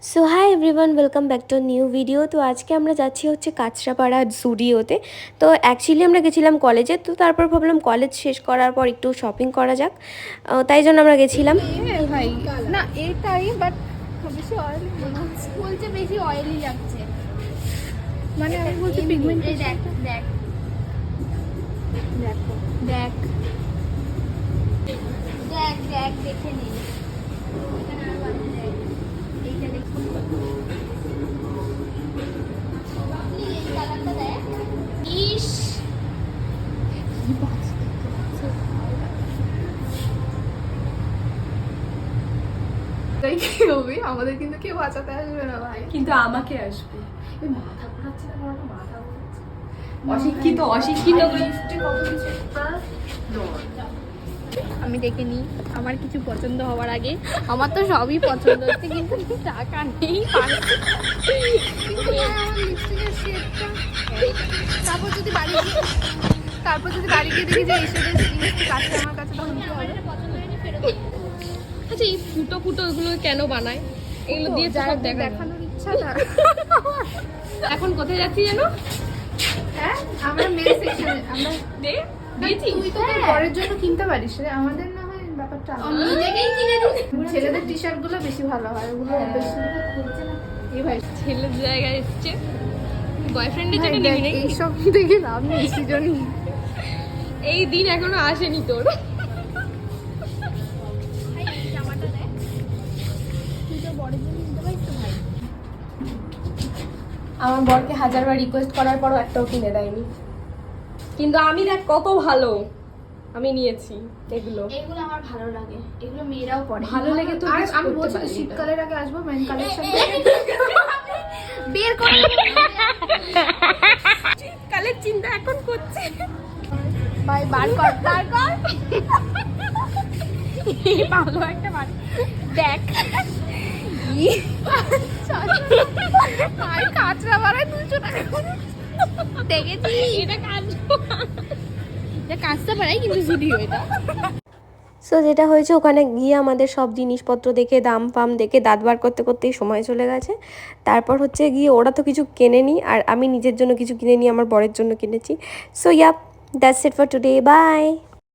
So hi everyone, welcome back to new video. তো আজকে আমরা যাচ্ছি হচ্ছে কাঁচরাপাড়া জুডিওতে। তো অ্যাকচুয়ালি আমরা গেছিলাম কলেজে, তো তারপর ভাবলাম কলেজ শেষ করার পর একটু শপিং করা যাক, তাই জন্য আমরা গেছিলাম। ভাই না এটাই বাট বেশি অয়েলি মনে হচ্ছে, বলছে বেশি অয়েলি লাগছে, মানে আমি বলছি পিগমেন্ট। দেখ দেখ দেখো দেখ দেখ দেখ দেখে নে, এখানে আর বাকি দেখ, এইটা দেখ, এই কালারটা দেখ। ইস কি হবে, আমাদের কিন্তু কেউ বাঁচাতে আসবে না ভাই, কিন্তু আমাকে আসবে। এই মাথা ঘোরাচ্ছে না, আমার মাথা ঘোরাচ্ছে। অশিক্ষিত অশিক্ষিত কত কিছু। আমি দেখে নিই আমার কিছু পছন্দ হওয়ার আগে। আমার তো সবই পছন্দ হচ্ছে কিন্তু টাকা নেই। তারপর যদি বাড়ি গিয়ে দেখি যে এই শেডের কাছে আমার কাছে, তখন কি হবে? আচ্ছা, এই ফুটো ফুটো ওগুলো কেন বানায়? এগুলো দিয়ে তো সব দেখানোর ইচ্ছা না। এখন কোথায় যাচ্ছি জানো? হ্যাঁ, আমরা মেয়ে সেকশনে আমরা দিয়েছি। তুই তো তোর পরের জন্য কিনতে পারিস রে, আমাদের না হয় ব্যাপারটা নিজেকেই কিনে দিই। ছেলেদের টি শার্ট গুলো বেশি ভালো হয়, ওগুলো বেশি খুলছে না। এই ভাই ছেলের জায়গায় এসছে, বয়ফ্রেন্ডের জন্য নিবি নাকি? এইসব দেখে লাভ নেই, সৃজনই এই দিন এখনো আসেনি তোর। আমার বরকে হাজারবার রিকোয়েস্ট করার পরও একটাও কিনে দেয়নি, কিন্তু আমি দেখ কত ভালো, আমি নিয়েছি এগুলো। এগুলো আমার ভালো লাগে, এগুলো মেয়েরাও পরে ভালো লেগে তো আর কিছু আমি করতে বলছি পারলি না। শীতকালের আগে আসবো মেন কালেকশন বের করে। কালের চিন্তা এখন করছে। ভাই বার কর ভালো একটা বার দেখ। কাঁচরা বাড়ায় 200 টাকা করে দেখেছি। এটা কাঁচটা বাড়াই কিন্তু জুডিও এটা। সো যেটা হয়েছে, ওখানে গিয়ে আমাদের সব জিনিসপত্র দেখে দাম ফাম দেখে দাঁত বার করতে করতেই সময় চলে গেছে। তারপর হচ্ছে গিয়ে ওরা তো কিছু কেনেনি, আর আমি নিজের জন্য কিছু কিনে নিই, আমার বরের জন্য কিনেছি। So yep, that's it for today, by.